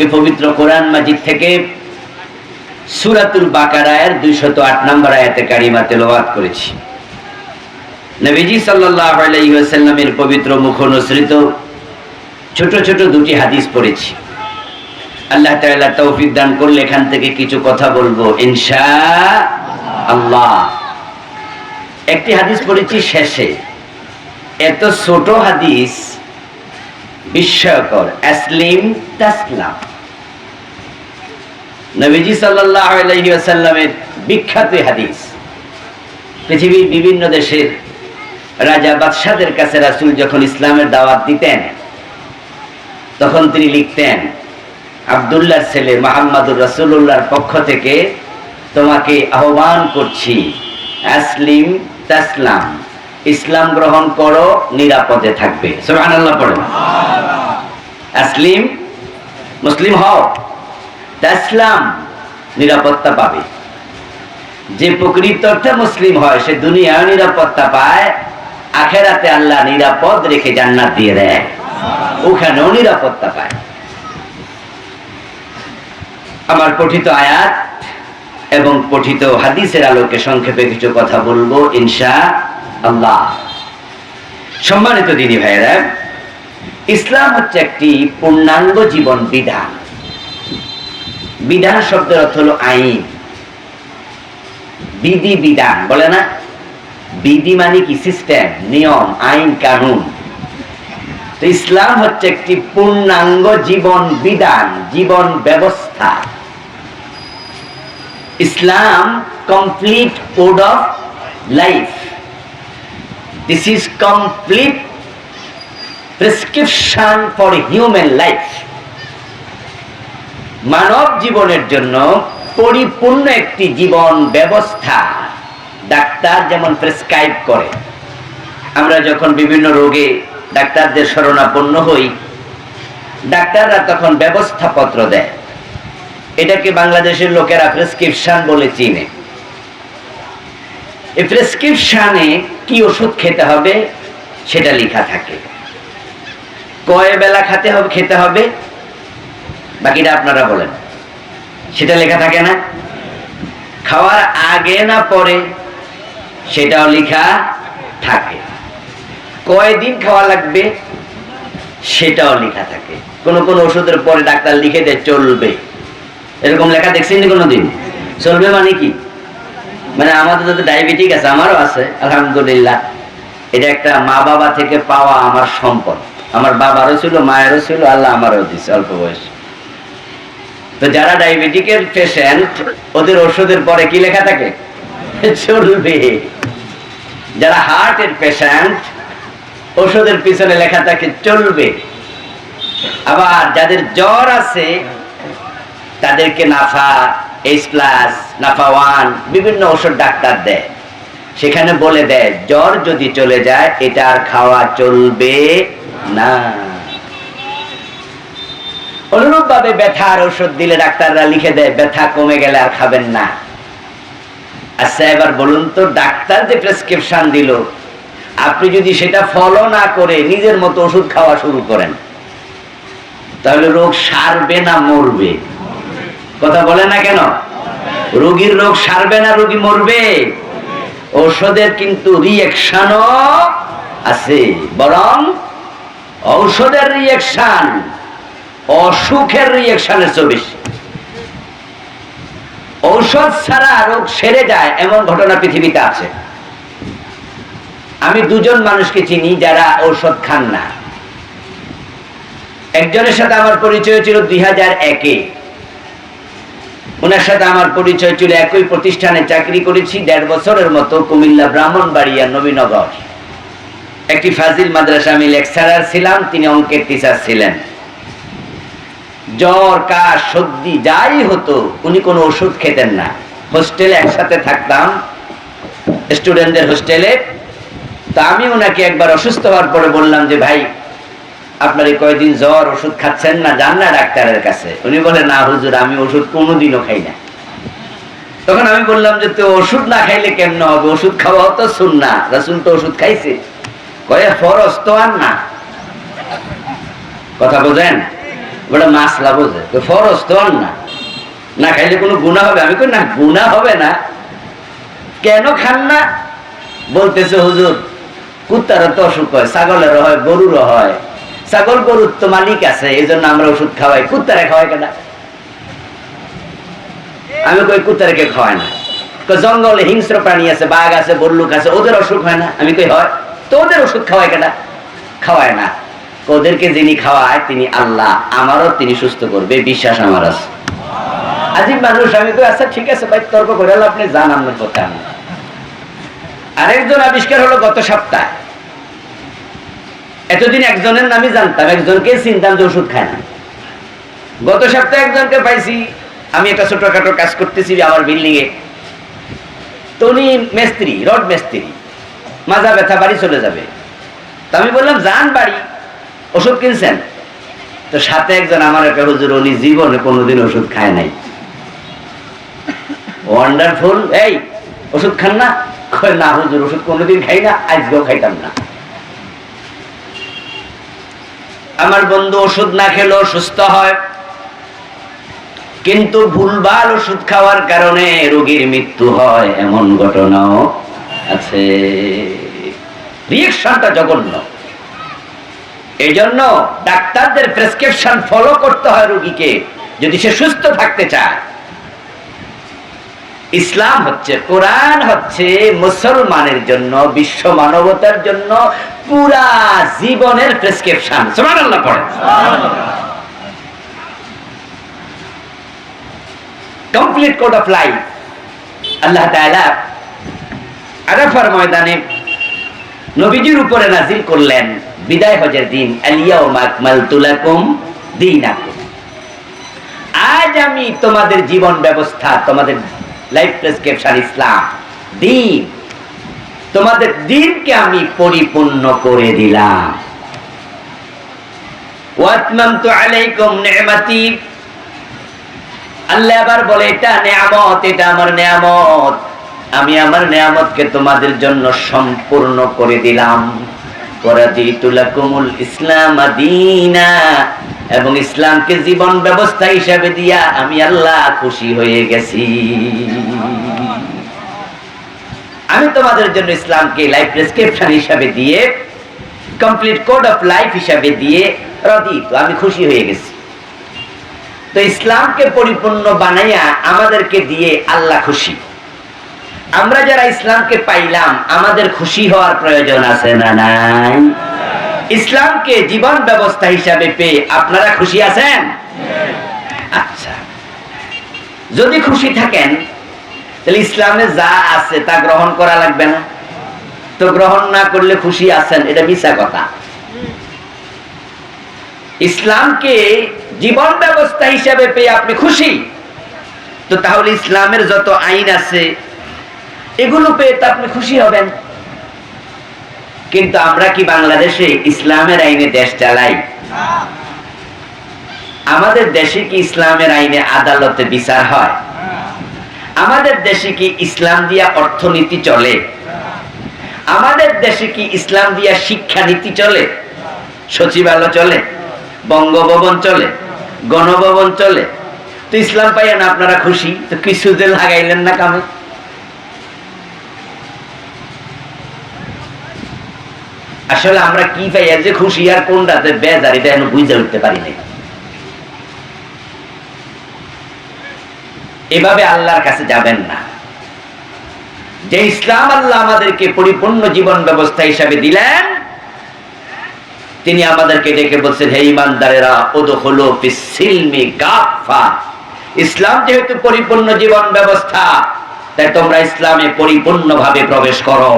আজকে পবিত্র কোরআন মাজিদ থেকে সূরাতুল বাকারার 208 নম্বর আয়াতে কারিমা তেলাওয়াত করেছি। নবীজি সাল্লাল্লাহু আলাইহি ওয়াসাল্লামের পবিত্র মুখ অনুসৃত ছোট ছোট দুটি হাদিস পড়েছি। আল্লাহ তাআলা তৌফিক দান করলে এখান থেকে কিছু কথা বলবো ইনশাআল্লাহ। একটি হাদিস পড়েছি শেষে, এত ছোট হাদিস, বিস্ময়কর। আসলিম তাসলাম, নবীজি সাল্লাল্লাহু আলাইহি ওয়াসাল্লামের বিখ্যাত হাদিস। পৃথিবীর বিভিন্ন দেশের রাজা বাদশাদের কাছে রাসূল যখন ইসলামের দাওয়াত দিতেন, তখন তিনি লিখতেন, আব্দুল্লাহর ছেলে মুহাম্মদুর রাসূলুল্লাহর পক্ষ থেকে তোমাকে আহ্বান করছি, আসলিম তাসলাম, ইসলাম গ্রহণ করো, নিরাপদে থাকবে। সুবহানাল্লাহ পড়েন। আসলিম, মুসলিম হও, তাসলাম, নিরাপত্তা পাবে। যে প্রকৃত অর্থে মুসলিম হয় সে দুনিয়ায় নিরাপত্তা পায়, আখেরাতে আল্লাহ নিরাপদ রেখে জান্নাত দিয়ে দেয়, ওখানেও নিরাপত্তা পায়। আমার পঠিত আয়াত এবং পঠিত হাদিসের আলোকে সংক্ষেপে কিছু কথা বলবো ইনশাআল্লাহ। সম্মানিত দিনী ভাইয়েরা, ইসলাম হচ্ছে একটি পূর্ণাঙ্গ জীবন বিধান। বিধান শব্দের অর্থ হলো আইন, বিধি বিধান বলে না, বিধি মানে কি? সিস্টেম, নিয়ম, আইন, কানুন। তো ইসলাম হচ্ছে একটি পূর্ণাঙ্গ জীবন বিধান, জীবন ব্যবস্থা। ইসলাম complete code of life. This is complete prescription for human life. মানব জীবনের জন্য পরিপূর্ণ একটি জীবন ব্যবস্থা ডাক্তার যেমন প্রেসক্রাইব করে। আমরা যখন বিভিন্ন রোগে ডাক্তারদের শরণাপন্ন হই, ডাক্তাররা তখন ব্যবস্থাপত্র দেয়। এটাকে বাংলাদেশের লোকেরা প্রেসক্রিপশন বলে চিনে। এই প্রেসক্রিপশনে কি ওষুধ খেতে হবে সেটা লেখা থাকে, কয় বেলা খেতে হবে, বাকিটা আপনারা বলেন, সেটা লেখা থাকে না? খাওয়ার আগে না পরে সেটাও লেখা থাকে, কয়দিন খাওয়া লাগবে সেটাও লেখা থাকে। কোন কোন ওষুধের পরে ডাক্তার লিখে দেয় চলবে, এরকম লেখা দেখছেন কোনোদিন? চলবে মানে কি? মানে আমাদের যাতে ডায়াবেটিক আছে, আমারও আছে আলহামদুলিল্লাহ, এটা একটা মা বাবা থেকে পাওয়া আমার সম্পদ। আমার বাবারও ছিল, মায়েরও ছিল, আল্লাহ আমারও দিচ্ছে অল্প বয়স। তো যারা ডায়াবেটিকের পেশেন্ট, ওদের ওষুধের পরে কি লেখা থাকে? চলবে। যারা হার্টের পেশেন্ট, ওষুধের পিছনে লেখা থাকে চলবে। আবার যাদের জ্বর আছে তাদেরকে নাফা, এইচ প্লাস, নাফা 1 বিভিন্ন ওষুধ ডাক্তার দেয়, সেখানে বলে দেয় জ্বর যদি চলে যায় এটা আর খাওয়া চলবে না। অনুরূপ ভাবে ব্যথার ওষুধ দিলে ডাক্তাররা লিখে দেয় ব্যথা কমে গেলে আর খাবেন না। আচ্ছা, এবার বলুন তো, ডাক্তার যে প্রেসক্রিপশন দিল, আপনি যদি সেটা ফলো না করে নিজের মতো ওষুধ খাওয়া শুরু করেন, তাহলে রোগ সারবে না মরবে? কথা বলে না কেন? রোগীর রোগ সারবে না, রোগী মরবে। ঔষধের কিন্তু রিঅ্যাকশনও আছে, বরং ঔষধের রিঅ্যাকশন অসুখের রিঅ্যাকশনের চেয়ে বেশি। ঔষধ ছাড়া রোগ সেরে যায় এমন ঘটনা পৃথিবীতে আছে। আমি দুজন মানুষকে চিনি যারা ঔষধ খান না। একজনের সাথে আমার পরিচয় ছিল 2001-এ। ওনার সাথে আমার পরিচয় ছিল, একই প্রতিষ্ঠানে চাকরি করেছি 1.5 বছরের মতো, কুমিল্লা ব্রাহ্মণবাড়িয়া নবীনগর একটি ফাজিল মাদ্রাসা আমি লেকচারার ছিলাম, তিনি অঙ্কের টিচার ছিলেন। জ্বর, কাশ, সর্দি যাই হতো উনি কোনো ওষুধ খেতেন না। হোস্টেলে একসাথে থাকতাম, স্টুডেন্টদের হোস্টেলে। তা আমি ওনাকে একবার অসুস্থ হওয়ার পরে বললাম যে ভাই, আপনার এই কয়দিন জ্বর, ওষুধ খাচ্ছেন না, যান না ডাক্তারের কাছে। উনি বলে না হুজুর, আমি ওষুধ কোনোদিনও খাই না। তখন আমি বললাম যে তো ওষুধ না খাইলে কেমন হবে? ওষুধ খাওয়া তো সুন্নাহ, রাসূল তো ওষুধ খাইছে। কয়ে ফরজ তো আর না। কথা বোঝেন? ওটা মাসলা বোঝে, ফরজ তো আর না, না খাইলে কোনো গুনাহ হবে? আমি কই না, গুনাহ হবে না। কেন খান না? বলতেছে হুজুর, কুত্তারও তো অসুখ হয়, ছাগলেরও হয়, গরুরও হয়। ছাগল গরুর তো মালিক আছে, এই জন্য আমরা ওষুধ খাওয়াই, কুত্তারে খাওয়াই কেনা? আমি কই কুত্তারে কে খাওয়ায় না? জঙ্গলে হিংস্র প্রাণী আছে, বাঘ আছে, বল্লুক আছে, ওদের অসুখ হয় না? আমি কই হয়। তো ওদের ওষুধ খাওয়ায় কেনা? খাওয়ায় না। ওদেরকে যিনি খাওয়ায় তিনি আল্লাহ, আমারও তিনি সুস্থ করবে, বিশ্বাস আমার আছে। আজিব মানুষ। আমি কই আচ্ছা ঠিক আছে ভাই, তর্ক করে আপনি যান আপনার কথা। আরেকজন আবিষ্কার হলো গত সপ্তাহে। এতদিন একজনের নামই জানতাম, একজনকে চিনতাম যে ওষুধ খায় না। গত সপ্তাহে একজনকে পাইছি। আমি একটা ছোটখাটো কাজ করতেছি আমার বিল্ডিং এ, তো উনি মিস্ত্রি, রড মিস্ত্রি, মাজা ব্যথা, বাড়ি চলে যাবে। তো আমি বললাম যান বাড়ি, ওষুধ কিনছেন? তো সাথে একজন আমার একটা হুজুর, উনি জীবনে কোনোদিন ওষুধ খায় নাই। ওয়ান্ডারফুল। এই ওষুধ খান না? না হুজুর, ওষুধ কোনোদিন খাই না, আজকেও খাইতাম না। আমার বন্ধু ওষুধ না খেলেও সুস্থ হয়, কিন্তু ভুলভাল ওষুধ খাওয়ার কারণে রোগীর মৃত্যু হয়, এমন ঘটনাও আছে। রিঅ্যাকশনটা জঘন্য। এই জন্য ডাক্তারদের প্রেসক্রিপশন ফলো করতে হয় রোগীকে, যদি সে সুস্থ থাকতে চায়। ইসলাম হচ্ছে, কোরআন হচ্ছে মুসলমানের জন্য, বিশ্ব মানবতার জন্য পুরা জীবনের প্রেসক্রিপশন। সুবহানাল্লাহ পড়েন। Complete code of life. আল্লাহ তাআলা আরাফার ময়দানে নবীজির উপরে নাজিল করলেন বিদায় হজের দিন, আল-ইয়াউমা আকমালতু লাকুম দীনাকুম। আজ আমি তোমাদের জীবন ব্যবস্থা, তোমাদের লাইফ প্রেসক্রিপশন ইসলাম, দ্বীন, তোমাদের দ্বীনকে আমি পরিপূর্ণ করে দিলাম। ওয়া আতমামতু আলাইকুম নি'মাতি। আল্লাহ আবার বলে এটা নেয়ামত, এটা আমার নেয়ামত, আমি আমার নেয়ামতকে তোমাদের জন্য সম্পূর্ণ করে দিলাম। ওয়ারাদিতু লাকুমুল ইসলাম দীনা, এবং ইসলামকে জীবন ব্যবস্থা হিসাবে দিয়া আমি আল্লাহ খুশি হয়ে গেছি। আমি তোমাদের জন্য ইসলামকে লাইফ প্রেসক্রিপশন হিসাবে দিয়ে, কমপ্লিট কোড অফ লাইফ হিসাবে দিয়ে রাদিতু, আমি খুশি হয়ে গেছি। তো ইসলামকে পরিপূর্ণ বানাইয়া আমাদেরকে দিয়ে আল্লাহ খুশি। আমরা যারা ইসলামকে পাইলাম, আমাদের খুশি হওয়ার প্রয়োজন আছে না নাই? ইসলামকে জীবন ব্যবস্থা হিসাবে পেয়ে আপনারা খুশি আছেন? আচ্ছা, যদি খুশি থাকেন তাহলে ইসলামে যা আছে তা গ্রহণ করা লাগবে না? তো গ্রহণ না করলে খুশি আছেন, এটা মিছা কথা। ইসলামকে জীবন ব্যবস্থা হিসাবে পেয়ে আপনি খুশি, তো তাহলে ইসলামের যত আইন আছে এগুলো পেয়ে তো আপনি খুশি হবেন। কিন্তু আমরা কি বাংলাদেশে ইসলামের আইনে দেশ চালাই? আমাদের দেশে কি ইসলামের আইনে আদালতে বিচার হয়? আমাদের দেশে কি ইসলাম দিয়া অর্থনীতি চলে? আমাদের দেশে কি ইসলাম দিয়া শিক্ষানীতি চলে? সচিবালয় চলে, বঙ্গভবন চলে, গণভবন চলে। তো ইসলাম পাইয়া না আপনারা খুশি, তো কিছু যে লাগাইলেন না কামে। আসলে আমরা কি পাইয়া যে খুশি আর কোনটাতে বেজার, এটা এখন বুঝে উঠতে পারি নাই। এভাবে আল্লাহর কাছে যাবেন না। যে ইসলাম আল্লাহ আমাদেরকে পরিপূর্ণ জীবন ব্যবস্থা হিসাবে দিলেন, তিনি আমাদেরকে ডেকে বলছেন, হে ঈমানদারেরা, উদখুলু ফিস সিলমি কাফা। ইসলাম যেহেতু পরিপূর্ণ জীবন ব্যবস্থা, তাই তোমরা ইসলামে পরিপূর্ণভাবে প্রবেশ করো।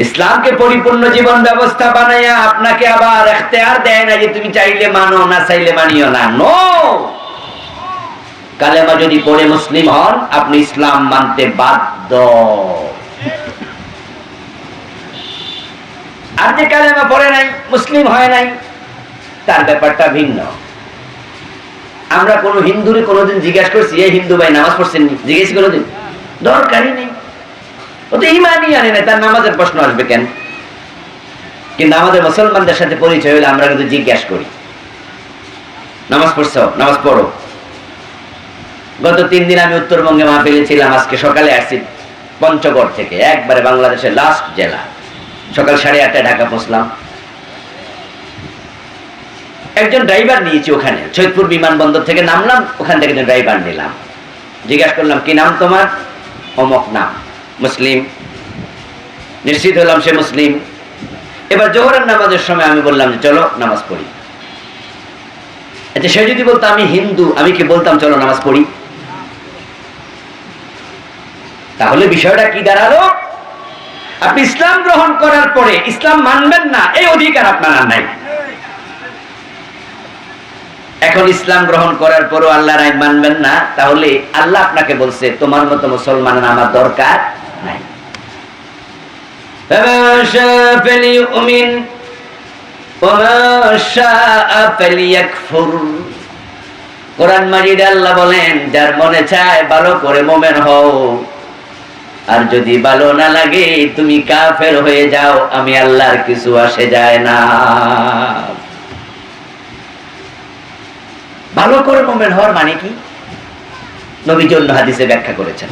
ইসলামকে পরিপূর্ণ জীবন ব্যবস্থা বানাইয়া আপনাকে আবার ইখতিয়ার দেয় না যে তুমি চাইলে মানো, না চাইলে মানিও না। নো, কালেমা যদি পড়ে মুসলিম হন, আপনি ইসলাম মানতে বাধ্য। আর যে কালেমা পড়ে নাই, মুসলিম হয় নাই, তার ব্যাপারটা ভিন্ন। আমরা কোন হিন্দুরে কোনোদিন জিজ্ঞাসা করছি, এই হিন্দু ভাই নামাজ পড়ছেন? জিজ্ঞেস কোনোদিন? দরকারই নেই। ও তো ইমানই আনে না, তার নামাজের প্রশ্ন আসবে কেন? কিন্তু আমাদের মুসলমানদের সাথে পরিচয় হলে আমরা কিন্তু জিজ্ঞাসা করি, নামাজ পড়ছো? নামাজ পড়ো। গত 3 দিন আমি উত্তরবঙ্গে মাহফিলে ছিলাম। আজকে সকালে আসছি পঞ্চগড় থেকে, একবারে বাংলাদেশের লাস্ট জেলা। সকাল 8:30টায় ঢাকা পৌঁছলাম। একজন ড্রাইভার নিয়েছি ওখানে, সৈয়দপুর বিমানবন্দর থেকে নামলাম, ওখান থেকে ড্রাইভার নিলাম। জিজ্ঞাসা করলাম, কি নাম তোমার? অমক নাম। মুসলিম? নিশ্চিত হলাম সে মুসলিম। এবার জোহরের নামাজের সময় আমি বললাম যে চলো নামাজ পড়ি। আচ্ছা, সে যদি বলতো আমি হিন্দু, আমি কি বলতাম চলো নামাজ পড়ি? তাহলে বিষয়টা কি দাঁড়ালো? আপনি ইসলাম গ্রহণ করার পরে ইসলাম মানবেন না, এই অধিকার আপনার আর নাই। এখন ইসলাম গ্রহণ করার পরও আল্লাহর আইন মানবেন না, তাহলে আল্লাহ আপনাকে বলছে তোমার মতো মুসলমান আমার দরকার নাই। কোরআন মাজিদে আল্লাহ বলেন, যার মনে চায় ভালো করে মুমিন হও, আর যদি ভালো না লাগে তুমি কাফের হয়ে যাও, আমি আল্লাহর কিছু আসে যায় না। ভালো করে মুমিন হওয়ার মানে কি? নবী অন্য হাদিসে ব্যাখ্যা করেছেন,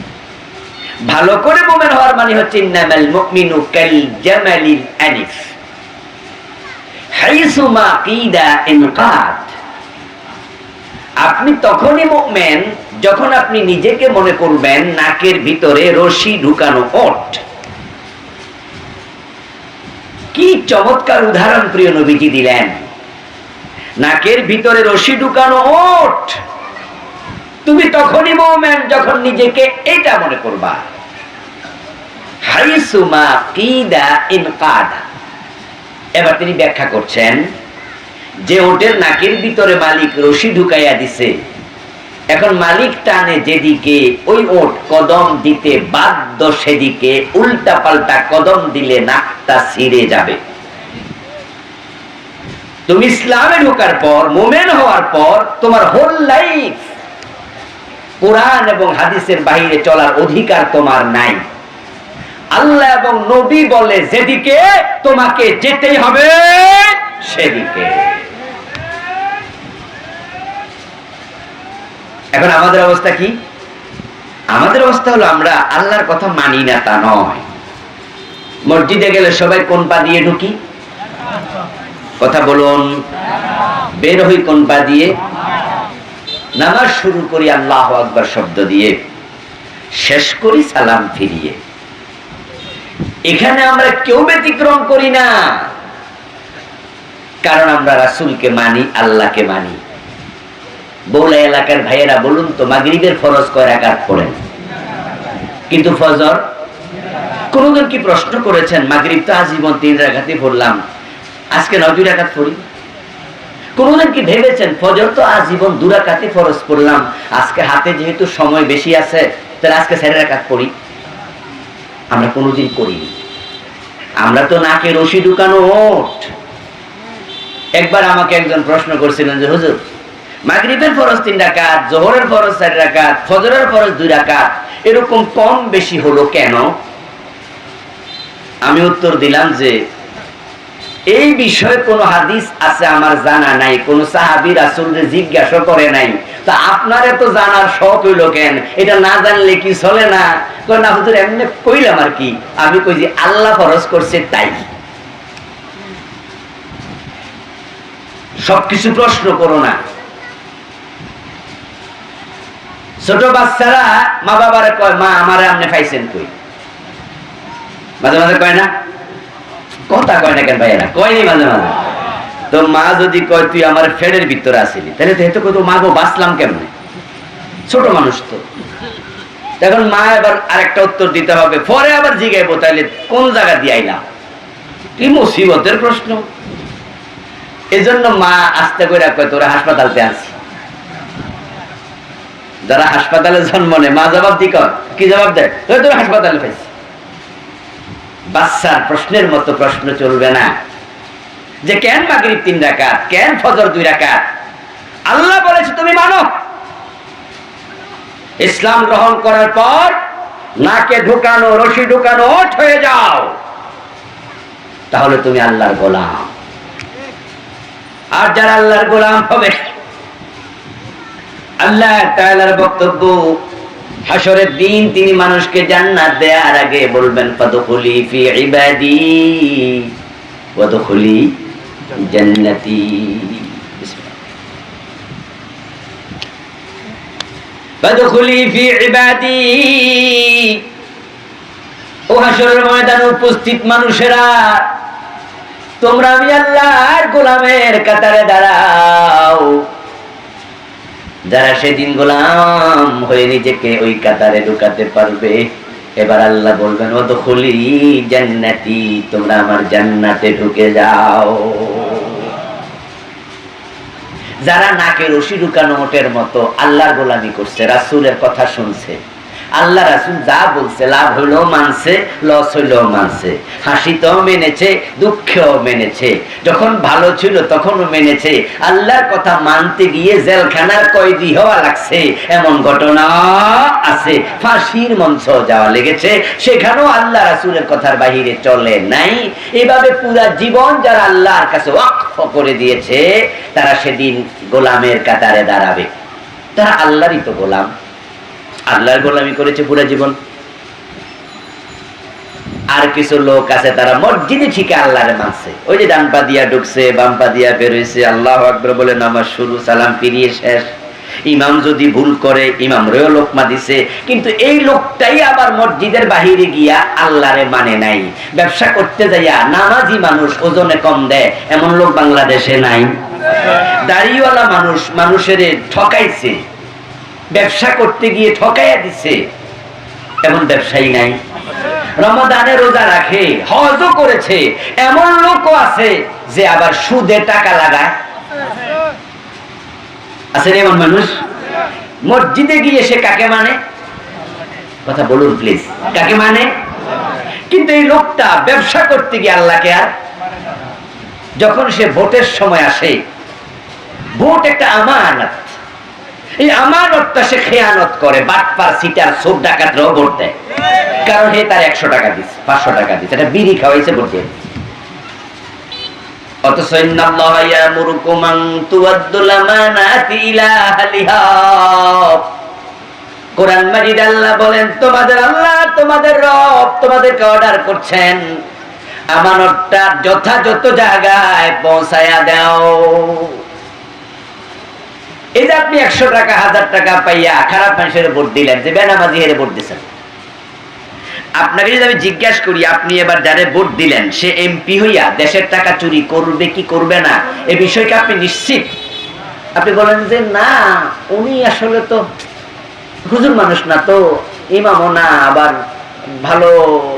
ভালো করে মুমিন হওয়ার মানে হচ্ছে ইন্নামাল মুমিনু কাল জামালিল আনিফ হাইসু মা কিদা ইনকাদ। আপনি তখনই মুমিন যখন আপনি নিজেকে মনে করবেন নাকের ভিতরে রশি ঢুকানো ওট। কি চমৎকার উদাহরণ প্রিয় নবীজি দিলেন। নাকের ভিতরে রশি ঢুকানো ওট, তুমি তখনই মুমিন যখন নিজেকে এটা মনে করবা। হাইসু মা কিদা ইনকাদ। এবার তিনি ব্যাখ্যা করছেন যে ওটের নাকের ভিতরে মালিক রশি ঢুকাইয়া দিছে, এখন মালিক টানে যেদিকে ওই ওট কদম দিতে বাধ্য সেদিকে, উল্টা পাল্টা কদম দিলে নাকটা ছিঁড়ে যাবে। তুমি ইসলামে ঢোকার পর, মুমিন হওয়ার পর তোমার হোল লাইফ কোরআন এবং হাদিসের বাইরে চলার অধিকার তোমার নাই। আল্লাহ এবং নবী বলে যেদিকে, তোমাকে যেতেই হবে সেদিকে। এখন আমাদের অবস্থা কি? আমাদের অবস্থা হলো আমরা আল্লাহর কথা মানি না তা নয়। মসজিদে গেলে সবাই কোন পা দিয়ে ঢুকি? কথা বলুন। বের হই কোন পা দিয়ে? নামাজ শুরু করি আল্লাহু আকবার শব্দ দিয়ে, শেষ করি সালাম ফিরিয়ে। এখানে আমরা কেউ ব্যতিক্রম করি না, কারণ আমরা রাসূলকে মানি, আল্লাহকে মানি। বৌলা এলাকার ভাইয়েরা বলুন তো, মাগরিবের ফরজ কয় রাকাত পড়েন? কিন্তু ফজর কোনদিন কি প্রশ্ন করেছেন? মাগরিব তো আজীবন 3 রাকাতই পড়লাম, আজকে 9 রাকাত পড়ি? কোনদিন কি ভেবেছেন ফজর তো আজীবন 2 রাকাতই ফরজ পড়লাম, আজকে হাতে যেহেতু সময় বেশি আছে তাহলে আজকে 4 রাকাত পড়ি? আমরা কোনদিন করিনি। আমরা তো নাকে রশি ঢুকানো ওট। একবার আমাকে একজন প্রশ্ন করছিলেন যে হুজুর, মাগরিবের ফরজ 3 রাকাত, যোহরের ফরজ 4 রাকাত, ফজরের ফরজ 2 রাকাত, এরকম কম বেশি হলো কেন? আমি উত্তর দিলাম যে এই বিষয়ে কোন হাদিস আছে আমার জানা নাই, কোন সাহাবী রাসূলকে জিজ্ঞাসা করে নাই, তা আপনার এত জানার শখ হইল কেন? এটা না জানলে কি চলে না? কই না হুজুর, এমনি কইলাম আর কি। আমি কই যে আল্লাহ ফরজ করছে তাই। সবকিছু প্রশ্ন করো না। ছোট বাচ্চারা মা বাবারে কয়, মা আমারে আপনি পাইছেন কই? মাঝে মাঝে কয় না? কথা কয় না কেন ভাইয়েরা? কয়নি মাঝে মাঝে? তো মা যদি কয় তুই আমার ফেডের ভিতরে আসিনি, তাহলে তো কত মা গো বাঁচলাম কেমনে? ছোট মানুষ তো। এখন মা এবার আরেকটা উত্তর দিতে হবে, পরে আবার জিগাইবো তাহলে কোন জায়গা দিয়ে আইলাম? কি মুসিবতের প্রশ্ন। এজন্য মা আস্তে করে কয় তোরা হাসপাতালতে আছি। যারা হাসপাতালে জন্ম নেয় মা জবাব দি কর, কি জবাব দেয়? তোরা হাসপাতালে পাইছি। বাচ্চার প্রশ্নের মতো প্রশ্ন চলবে না যে কেন মাগরিব 3 রাকাত, কেন ফজর 2 রাকাত। আল্লাহ বলেছে তুমি মানো। ইসলাম গ্রহণ করার পর নাকে ঢুকানো রশি ঢুকানো ওঠ হয়ে যাও। তাহলে তুমি আল্লাহর গোলাম। আর যারা আল্লাহর গোলাম হবে, আল্লাহ তাআলার বক্তব্য, হাসরের দিন তিনি মানুষকে জান্নাত দেওয়ার আগে বলবেন ফাদখুলি ফি ইবাদি ওয়াদখুলি জান্নাতি। ফাদখুলি ফি ইবাদি, ও হাসরের ময়দানে উপস্থিত মানুষেরা, তোমরা আমি আল্লাহর গোলামের কাতারে দাঁড়াও। যারা সেদিন গোলাম হয়ে নিজেকে ওই কাতারে ঢুকাতে পারবে, এবার আল্লাহ বলবেন ওয়াদখুলি জান্নাতি, তোমরা আমার জান্নাতে ঢুকে যাও। যারা নাকে রশি ঢুকানো ওটের মতো আল্লাহর গোলামি করছে, রাসূলের কথা শুনছে, আল্লাহ রাসূল যা বলছে লাভ হইলেও মানছে, লস হইলেও মানছে, হাসিতেও মেনেছে, দুঃখেও মেনেছে, যখন ভালো ছিল তখনও মেনেছে, আল্লাহর কথা মানতে গিয়ে জেলখানার কয়েদি হওয়া লাগছে, এমন ঘটনা আছে, ফাঁসির মঞ্চ যাওয়া লেগেছে, সেখানেও আল্লাহ রাসূলের কথার বাহিরে চলে নাই। এভাবে পুরা জীবন যারা আল্লাহর কাছে ওয়াকফ করে দিয়েছে, তারা সেদিন গোলামের কাতারে দাঁড়াবে। তারা আল্লাহরই তো গোলাম, আল্লাহর গোলামি করেছে পুরো জীবন। আর কিছু লোক আছে তারা মসজিদে ঠিক আল্লাহরে মানছে, ওই যে ডান পা দিয়া ঢুকছে, বাম পা দিয়া বের হইছে, আল্লাহু আকবার বলে নামাজ শুরু, সালাম ফিরিয়ে শেষ। ইমাম যদি ভুল করে ইমামরেও লোকমা দিছে, কিন্তু এই লোকটাই আবার মসজিদের বাহিরে গিয়া আল্লাহরে মানে নাই। ব্যবসা করতে যাইয়া নামাজি মানুষ ওজনে কম দেয়, এমন লোক বাংলাদেশে নাই। দাড়িওয়ালা মানুষ মানুষের ঠকাইছে, ব্যবসা করতে গিয়ে ঠকাইয়া দিছে, এমন ব্যবসায়ী নাই। রমাদানে রোজা রাখে, হজও করেছে, এমন লোকও আছে যে আবার সুদে টাকা লাগায়, আছে এমন মানুষ। মসজিদে গিয়ে সে কাকে মানে? কথা বলুন প্লিজ, কাকে মানে? কিন্তু এই লোকটা ব্যবসা করতে গিয়ে আল্লাহকে আর, যখন সে ভোটের সময় আসে, ভোট একটা আমানত, এই আমানতটা সে খেয়ানত করে, বাটপার সিটার চোর ডাকাতরাও ভোট দেয়, কারণ হে তার 100 টাকা দিচ্ছে, 500 টাকা দিচ্ছে, এটা বিড়ি খাওয়াইছে ভোট দিয়ে। অথচ ইন্নাল্লাহা ইয়ামুরুকুম আন তুআদ্দুল আমানাতি ইলা আহলিহা, কোরআন মাজিদ আল্লাহ বলেন তোমাদের আল্লাহ তোমাদের রব তোমাদেরকে অর্ডার করছেন আমানতটা যথাযথ জায়গায় পৌঁছায়া দাও। এই যে আপনি 100 টাকা 1000 টাকা পাইয়া খারাপ মানুষের ভোট দিলেন, যে বেনামাজি হেরে ভোট দিচ্ছেন, আপনাকে যদি আমি জিজ্ঞাসা করি আপনি এবার যারে ভোট দিলেন সে এমপি হইয়া দেশের টাকা চুরি করবে কি করবে না, এই বিষয়কে আপনি নিশ্চিত? আপনি বলেন যে না, উনি আসলে তো হুজুর মানুষ না, তো ইমামও না, আবার ভালো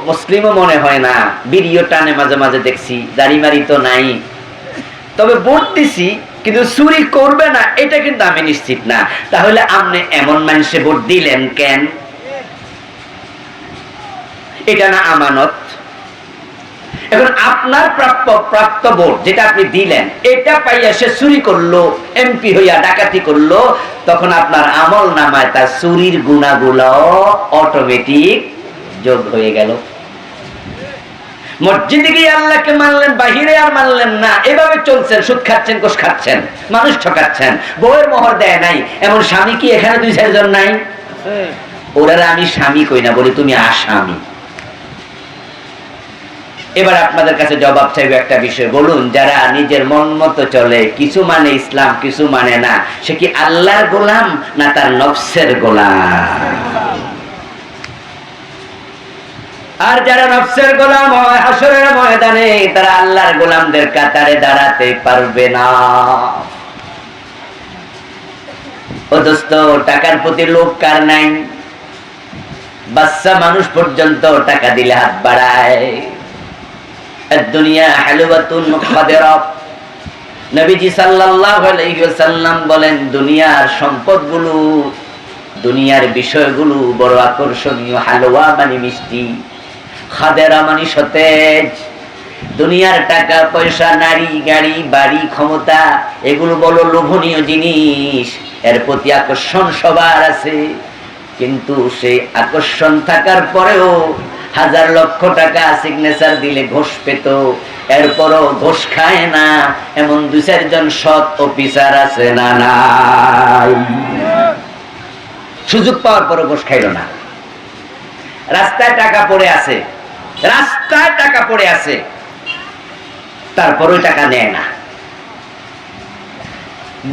মুসলিমও মনে হয় না, বিড়িও টানে মাঝে মাঝে দেখছি, দাড়ি মারি তো নাই, তবে ভোট দিছি কিন্তু চুরি করবে না এটা কিন্তু আমি নিশ্চিত না। তাহলে আপনি এমন মানুষে ভোট দিলেন কেন? এটা না আমানত? এখন আপনার প্রাপ্ত ভোট যেটা আপনি দিলেন, এটা পাইয়া সে চুরি করলো, এমপি হইয়া ডাকাতি করলো, তখন আপনার আমল নামায় তার চুরির গুণাগুলো অটোমেটিক যোগ হয়ে গেল। মসজিদে গিয়ে আল্লাহকে মানলেন, বাহিরে আর মানলেন না, এভাবে চলছেন, সুদ খাচ্ছেন, ঘুষ খাচ্ছেন, মানুষ ঠকাচ্ছেন, বউয়ের মোহর দেয় নাই, এমন স্বামী কি এখানে 2-4 জন নাই? ওরা আমি স্বামী কই না, বলি তুমি আসামি। এবার আপনাদের কাছে জবাব চাইবে একটা বিষয়, বলুন যারা নিজের মন মতো চলে, কিছু মানে ইসলাম কিছু মানে না, সে কি আল্লাহর গোলাম না তার নফসের গোলাম? আর যারা নফসের গোলাম হয় হাসরের ময়দানে তারা আল্লাহর গোলামদের কাতারে দাঁড়াতে পারবে না। ও দোস্ত, টাকার প্রতি লোভ কার নাই? বাচ্চা মানুষ পর্যন্ত টাকা দিলে হাত বাড়ায়। দুনিয়া হালুয়াতুন খাদিরা, নবীজি সাল্লাল্লাহু আলাইহি ওয়াসাল্লাম বলেন দুনিয়ার সম্পদগুলো, দুনিয়ার বিষয়গুলো বড় আকর্ষণীয়। হালুয়া মানে মিষ্টি, খাদেরা মানে সতেজ। দুনিয়ার টাকা পয়সা, নারী গাড়ি বাড়ি ক্ষমতা, এগুলো বড় লোভনীয় জিনিস, এর প্রতি আকর্ষণ সবার আছে, কিন্তু সেই আকর্ষণ থাকার পরেও 1000 লক্ষ টাকা সিগনেচার দিলে ঘুষ পেত, এরপরও ঘুষ খায় না এমন 2-4 জন সৎ অফিসার আছে না নাই? সুযোগ পাওয়ার পরও ঘুষ খাইল না। রাস্তায় টাকা পড়ে আছে, রাস্তায় টাকা পড়ে আছে, তারপরও টাকা নেয় না।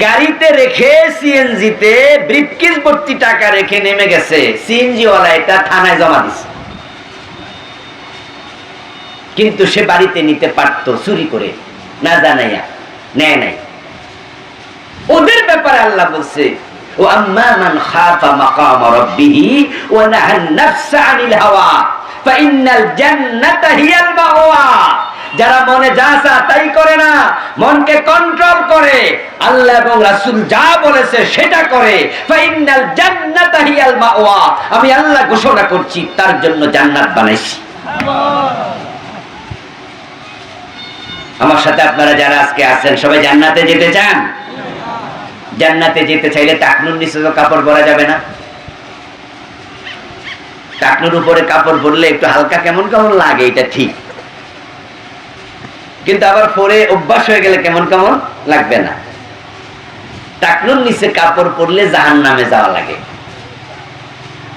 গাড়িতে রেখে সিএনজিতে ব্রিফকেস ভর্তি টাকা রেখে নেমে গেছে, সিএনজি ওয়ালা এটা থানায় জমা দিছে, কিন্তু সে বাড়িতে নিতে পারতো চুরি করে, না জানাইয়া নেয় নাই। ওদের ব্যাপারে আল্লাহ বলছে ও আম্মা মান খাফা মাকাম রাব্বিহি ওয়া নাহান নাফসা আনিল হাওয়া ফাইন্নাল জান্নাতা হিয়াল মাওয়া। যারা মনে যা চায় তাই করে না, মনকে কন্ট্রোল করে, আল্লাহ এবং রাসূল যা বলেছে সেটা করে, ফাইন্নাল জান্নাতা হিয়াল মাওয়া, আমি আল্লাহ ঘোষণা করছি তার জন্য জান্নাত বানাইছি। আমার সাথে আপনারা যারা আজকে আছেন সবাই জান্নাতে যেতে চান? জান্নাতে যেতে চাইলে টাকনুর নিচে তো কাপড় পরা যাবে না। টাকনুর উপরে কাপড় পরলে একটু হালকা কেমন কেমন লাগে, এটা ঠিক, কিন্তু আবার পরে অভ্যাস হয়ে গেলে কেমন কেমন লাগবে না। টাকনুর নিচে কাপড় পরলে জাহান্নামে যাওয়া লাগে।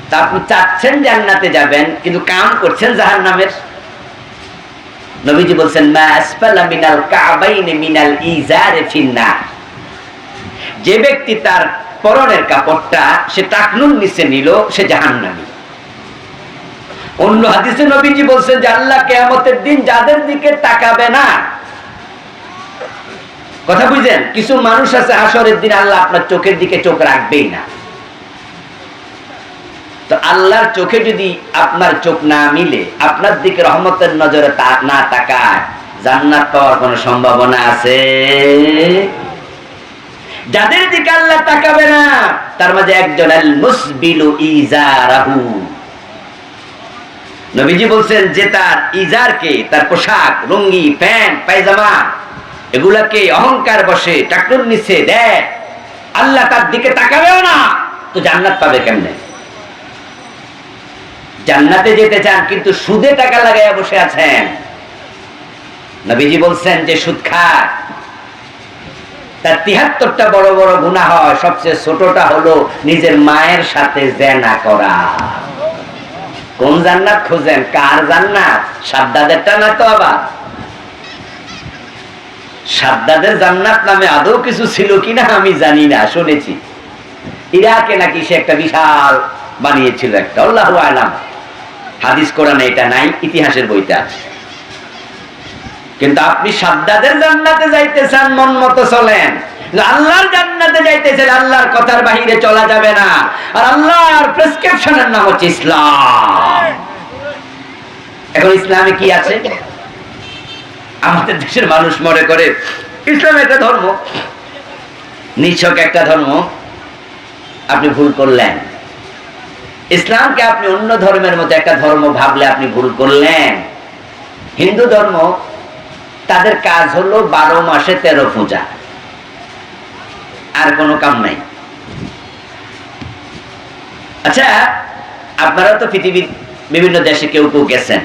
তা আপনি চাচ্ছেন জান্নাতে যাবেন, কিন্তু কাম করছেন জাহান্নামের। নবীজি বলছেন মা আসফালা মিনাল কাবাইনি মিনাল ইজারে ফিন্নার। যে ব্যক্তি তার পরনের কাপড়টা সে টাকনুর নিচে নিল সে জাহান্নামী। অন্য হাদিসে নবীজি বলছেন যে আল্লাহ কিয়ামতের দিন যাদের দিকে তাকাবে না, কথা বুঝেন, কিছু মানুষ আছে হাসরের দিন আল্লাহ আপনার চোখের দিকে চোখ রাখবেই না। তো আল্লাহর চোখে যদি আপনার চোখ না মিলে, আপনার দিকে রহমতের নজরে না তাকায়, জান্নাত পাওয়ার কোনো সম্ভাবনা আছে? যাদের দিকে আল্লাহ তাকাবে না তার মাঝে একজন আল মুসবিলু ইজারাহু। নবীজি বলছেন যে তার ইজারকে, তার পোশাক, লুঙ্গি, প্যান্ট, পায়জামা এগুলাকে অহংকার বসে টাকনুর নিচে দেয়, আল্লাহ তার দিকে তাকাবেও না, তো জান্নাত পাবে কেমনে? জান্নাতে যেতে চান কিন্তু সুদে টাকা লাগাইয়া বসে আছেন। নবীজি বলছেন যে সুদ খায় তার ৭৩টা বড় বড় গুনাহ হয়, সবচেয়ে ছোটটা হলো নিজের মায়ের সাথে জিনা করা। কোন জান্নাত খুঁজেন? কার জান্নাত? সাদ্দাদেরটা না তো? আবার সাদ্দাদের জান্নাত নামে আদৌ কিছু ছিল কিনা আমি জানি না, শুনেছি ইরাকে নাকি সে একটা বিশাল বানিয়েছিল একটা, আল্লাহু আলাম, হাদিস কোরআনে এটা নাই, ইতিহাসের বইতে আছে। কিন্তু আপনি সাদ্দাদের জান্নাতে যাইতে চান, মন মতো চলেন। আল্লাহর জান্নাতে যাইতে চাইলে আল্লাহর কথার বাহিরে চলা যাবে না। আর আল্লাহর প্রেসক্রিপশনের নাম হচ্ছে ইসলাম। এখন ইসলামে কি আছে? আমাদের দেশের মানুষ মনে করে ইসলাম একটা ধর্ম, নিছক একটা ধর্ম। আপনি ভুল করলেন। ইসলামকে আপনি অন্য ধর্মের মতো একটা ধর্ম ভাবলে আপনি ভুল করলেন। হিন্দু ধর্ম তাদের কাজ হলো 12 মাসে 13 পূজা, আর কোনো কাম নাই। আচ্ছা, আপনারা তো পৃথিবীর বিভিন্ন দেশে কেউ কেউ গেছেন।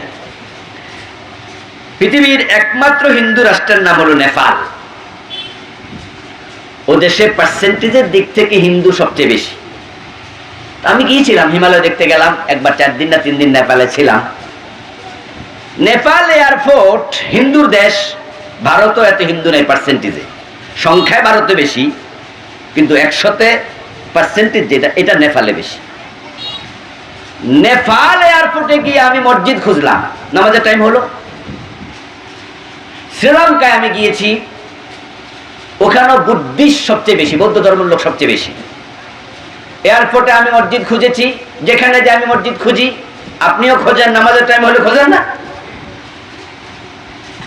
পৃথিবীর একমাত্র হিন্দু রাষ্ট্রের নাম হলো নেপাল। ও দেশে পার্সেন্টেজের দিক থেকে হিন্দু সবচেয়ে বেশি। আমি গিয়েছিলাম, হিমালয় দেখতে গেলাম একবার, 4 দিন না 3 দিন নেপালে ছিলাম। নেপাল এয়ারপোর্ট হিন্দুর দেশ, ভারতও এত হিন্দু নেই পার্সেন্টেজে, সংখ্যায় ভারতে বেশি, কিন্তু 100তে পার্সেন্টেজ যেটা, এটা নেপালে বেশি। নেপাল এয়ারপোর্টে গিয়ে আমি মসজিদ খুঁজলাম, নামাজের টাইম হলো। শ্রীলঙ্কায় আমি গিয়েছি, ওখানেও বুদ্ধিস্ট সবচেয়ে বেশি, বৌদ্ধ ধর্মের লোক সবচেয়ে বেশি। এয়ারপোর্টে আমি মসজিদ খুঁজেছি, যেখানে যে আমি মসজিদ খুঁজি, আপনিও খোঁজেন, নামাজের টাইম হলে খোঁজেন না?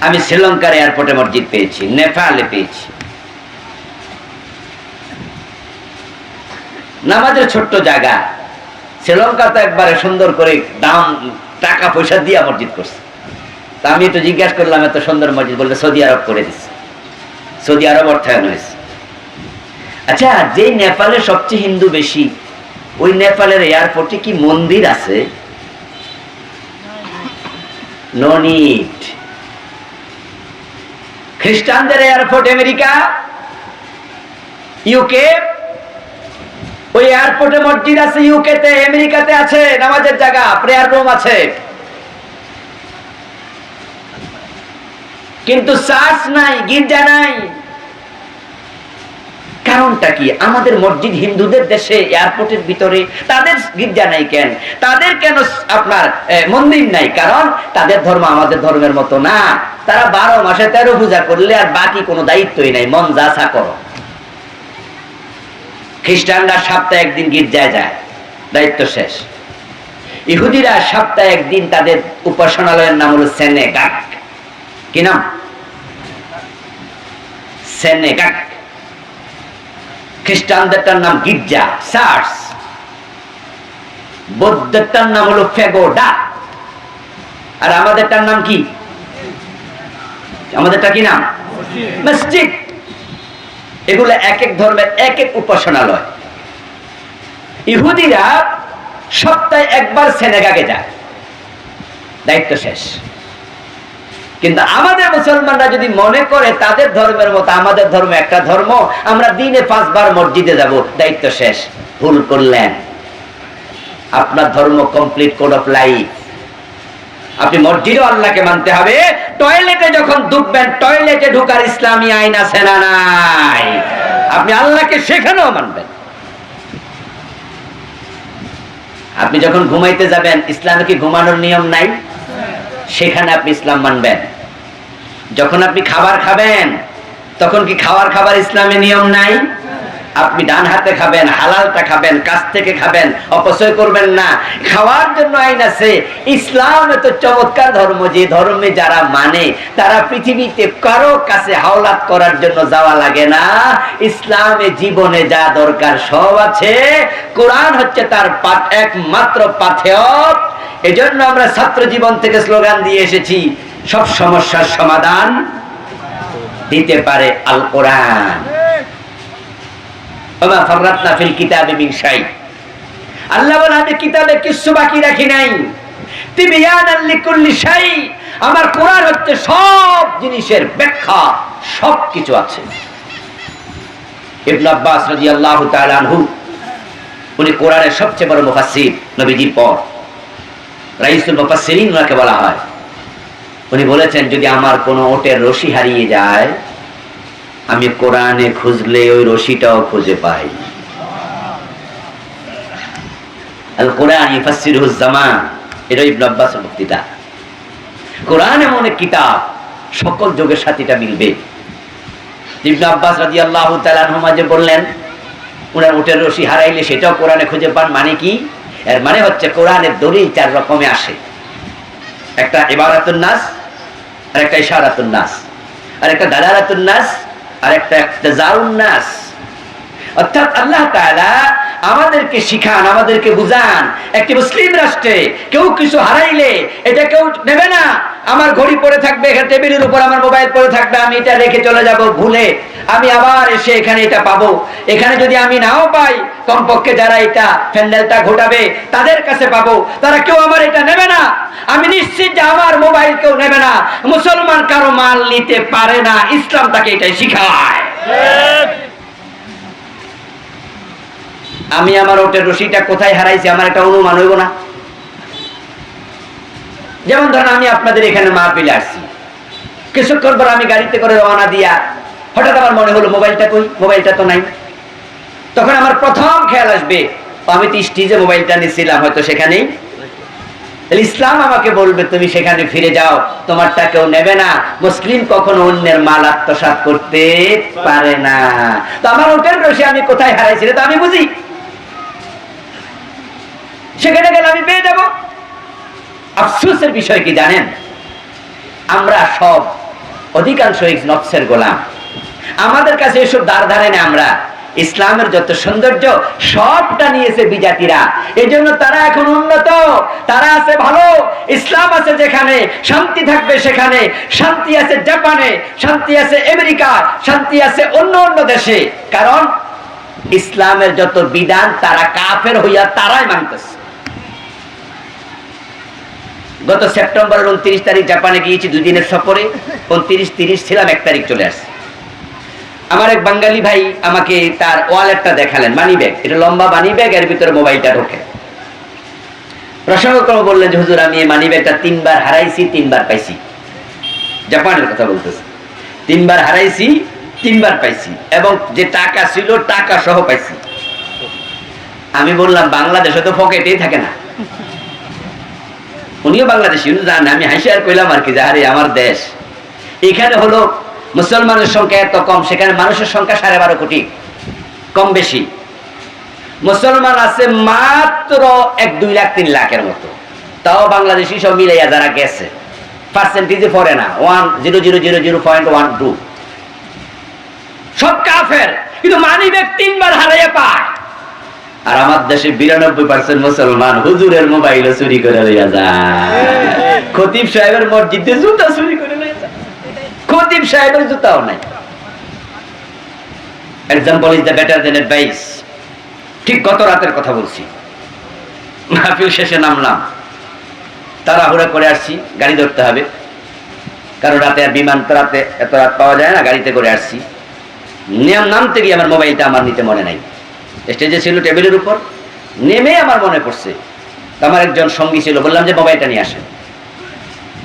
আমি শ্রীলঙ্কার এয়ারপোর্টে মসজিদ পেয়েছি, নেপালে পেয়েছি। নামাজের ছোট্ট জায়গা, শ্রীলঙ্কা তো একবারে সুন্দর করে দাম টাকা পয়সা দিয়া মসজিদ করছে। তা আমি তো জিজ্ঞাসা করলাম এত সুন্দর মসজিদ, বলতে সৌদি আরব করে দিচ্ছে, সৌদি আরব অর্থায়ন হয়েছে। আচ্ছা, যে নেপালে সবচেয়ে হিন্দু বেশি, ওই নেপালের এয়ারপোর্টে কি মন্দির আছে? No need. খ্রিস্টানদের এয়ারপোর্ট আমেরিকা, ইউকে, ওই এয়ারপোর্টে মসজিদ আছে, ইউকেতে, আমেরিকাতে আছে নামাজের জায়গা, প্রেয়ার রুম আছে, কিন্তু চার্চ নাই, গির্জা নাই। কারণটা কি? আমাদের মসজিদ হিন্দুদের দেশে, এয়ারপোর্টের ভিতরে, তাদের গির্জা নাই কেন? তাদের কেন আপনার মন্দির নাই? কারণ তাদের ধর্ম আমাদের ধর্মের মতো না। তারা 12 মাসে 13 পূজা করলে আর বাকি কোনো দায়িত্বই নাই, মন যা চা করো। খ্রিস্টানরা সপ্তাহে একদিন গির্জায় যায়, দায়িত্ব শেষ। ইহুদিরা সপ্তাহে একদিন তাদের উপাসনালয়ের নাম হলো সিনাগগ। কি নাম? সিনাগগ। খ্রিস্টানদেরটার নাম গির্জা, চার্চ। বৌদ্ধেরটার নাম হলো প্যাগোডা। আর আমাদেরটার নাম কি? আমাদেরটা কি নাম? মসজিদ। এগুলো এক এক ধর্মের এক এক উপাসনালয়। ইহুদিরা সপ্তাহে একবার সিনাগগে যায়, দায়িত্ব শেষ। কিন্তু আমাদের মুসলমানরা যদি মনে করে তাদের ধর্মের মতো আমাদের ধর্ম একটা ধর্ম, আমরা দিনে 5 বার মসজিদে যাব, দায়িত্ব শেষ। ভুল করলেন। আপনার ধর্ম কমপ্লিট কোড অফ লাইফ। আপনি মসজিদেও আল্লাহকে মানতে হবে, টয়লেটে যখন ঢুকবেন টয়লেটে ঢুকার ইসলামী আইন আছে না নাই? আপনি আল্লাহকে সেখানেও মানবেন। আপনি যখন ঘুমাইতে যাবেন, ইসলামে কি ঘুমানোর নিয়ম নাই? সেখানে আপনি ইসলাম মানবেন। যখন আপনি খাবার খাবেন, তখন কি খাবার ইসলামে নিয়ম নাই? আপনি ডান হাতে খাবেন, হালালটা খাবেন, কাছ থেকে খাবেন, অপচয় করবেন না। খাওয়ার জন্য আইন আছে। ইসলাম এত চমৎকার ধর্ম, যে ধর্মে যারা মানে তারা পৃথিবীতে কারো কাছে হাওলাত করার জন্য যাওয়া লাগে না। ইসলামে জীবনে যা দরকার সব আছে। কোরআন হচ্ছে তার একমাত্র পাথেয়। এজন্য আমরা ছাত্র জীবন থেকে স্লোগান দিয়ে এসেছি, সব সমস্যার সমাধান দিতে পারে আল কোরআন। আল্লাহ বলেন, আমি কিতাবে কিছু বাকি রাখি নাই। তিবয়ানাল লিকুল্লি শাই। আমার কোরআন হচ্ছে সব জিনিসের ব্যাখ্যা, সবকিছু আছে। ইবনে আব্বাস রাদিয়াল্লাহু তাআলা আনহু, উনি কোরআনের সবচেয়ে বড় মুফাসসির, নবীজির পর রাইসুল মুফাসসিরিন ওনাকে বলা হয়। উনি বলেছেন, যদি আমার কোনো ওটের রশি হারিয়ে যায়, আমি কোরআনে খুঁজলে ওই রশিটাও খুঁজে পাই। আল কোরআন ইউফাসসিরুহুজ জামান, এটা ইবনে আব্বাসের বক্তৃতা। কোরআন এমন এক কিতাব, সকল যুগের সাথে এটা মিলবে। ইবনে আব্বাস রাদিয়াল্লাহু তাআলা আনহু মাঝে বললেন, ওনার ওটের রশি হারাইলে সেটাও কোরআনে খুঁজে পান। মানে কি? এর মানে হচ্ছে কোরআনের দলিল 4 রকমে আসে। একটা ইবারাতুন নাস, আর একটা ইশারাতুন নাস, আর একটা দালালাতুন নাস, আর একটা ইক্তিজাউন নাস। অর্থাৎ আল্লাহ তাআলা আমাদেরকে শিখান, আমাদেরকে বুঝান, একটি মুসলিম রাষ্ট্রে কেউ কিছু হারাইলে এটা কেউ নেবে না। আমার ঘড়ি পড়ে থাকবে, টেবিলের উপর আমার মোবাইল পড়ে থাকবে, আমি এটা রেখে চলে যাব ভুলে, আমি আবার এসে এখানে এটা পাবো। এখানে যদি আমি নাও পাই, কমপক্ষে যারা এটা ফ্যান্ডেলটা ঘটাবে তাদের কাছে পাবো। তারা কেউ আমার এটা নেবে না। আমি নিশ্চিত যে আমার মোবাইল কেউ নেবে না। মুসলমান কারো মাল নিতে পারে না, ইসলাম তাকে এটাই শিখায়। আমি আমার ওটের রশিটা কোথায় হারাইছি, আমার একটা অনুমান হইব না? যেমন ধরেন, আমি আপনাদের এখানে মাহফিলে আসছি, কিছুক্ষণ পর আমি গাড়িতে করে রওনা দিয়া হঠাৎ আমার মনে হলো মোবাইলটা কই, মোবাইলটা তো নাই। তখন আমার প্রথম খেয়াল আসবে, আমি তো স্টেজে মোবাইলটা নিয়েছিলাম, হয়তো সেখানেই। ইসলাম আমাকে বলবে, তুমি সেখানে ফিরে যাও, তোমারটা কেউ নেবে না। মুসলিম কখনো অন্যের মাল আত্মসাৎ করতে পারে না। তো আমার ওটের রশি আমি কোথায় হারাইছি তো আমি বুঝি, সেখানে গেলে আমি পেয়ে যাব। আফসোসের বিষয় কি জানেন? আমরা সব অধিকাংশ নফসের গোলাম। আমাদের কাছে এসব দ্বার ধারে না। আমরা ইসলামের যত সৌন্দর্য সবটা নিয়েছে বিজাতিরা। এই জন্য তারা এখন উন্নত, তারা আছে ভালো। ইসলাম আছে যেখানে, শান্তি থাকবে সেখানে। শান্তি আছে জাপানে, শান্তি আছে আমেরিকা, শান্তি আছে অন্য অন্য দেশে। কারণ ইসলামের যত বিধান তারা কাফের হইয়া তারাই মানতেছে। গত সেপ্টেম্বরের 29 তারিখ জাপানে গিয়েছি 2 দিনের সফরে, 29, 30 ছিলাম, 1 তারিখ চলে আসছে। আমার এক বাঙালি ভাই আমাকে তার ওয়ালেটটা দেখালেন, মানি ব্যাগ, এটা লম্বা মানি ব্যাগ, এর ভিতরে মোবাইলটা ঢোকে। প্রসঙ্গক্রমে বললেন যে হুজুর আমি এই মানি ব্যাগটা 3 বার হারাইছি, 3 বার পাইছি। জাপানের কথা বলতেছে, 3 বার হারাইছি, 3 বার পাইছি, এবং যে টাকা ছিল টাকা সহ পাইছি। আমি বললাম বাংলাদেশে তো পকেটেই থাকে না। উনিও বাংলাদেশি, উনি জানে। আমি হাসি আর কইলাম আর কি, যে আরে আমার দেশ, এখানে হলো মুসলমানের সংখ্যা এত কম, সেখানে মানুষের সংখ্যা 12.5 কোটি, কম বেশি। মুসলমান আছে মাত্র 1-2 লাখ 3 লাখের মতো, তাও বাংলাদেশি সব মিলাইয়া যারা গেছে, পার্সেন্টেজে পড়ে না, 1.0000.12, সব কাফের। কিন্তু মানি ব্যাগ 3 বার হারাইয়া পায়। আর আমার দেশে 92% মুসলমান হুজুরের মোবাইল চুরি করে লইয়া যায়, খতিব সাহেবের মসজিদে জুতা চুরি করে লইয়া যায়, খতিব সাহেবের জুতাও নাই। Example is the better than advice. ঠিক গত রাতের কথা বলছি, মাহফিল শেষে নামলাম, তাড়াহুড়া করে আসছি, গাড়ি ধরতে হবে, কারণ রাতে আর বিমান তো রাতে এত রাত পাওয়া যায় না, গাড়িতে করে আসছি। নামতে গিয়ে আমার মোবাইলটা আমার নিতে মনে নাই, স্টেজে ছিল টেবিলের উপর, নেমে আমার মনে পড়ছে। আমার একজন সঙ্গী ছিল, বললাম যে মোবাইলটা নিয়ে আসেন,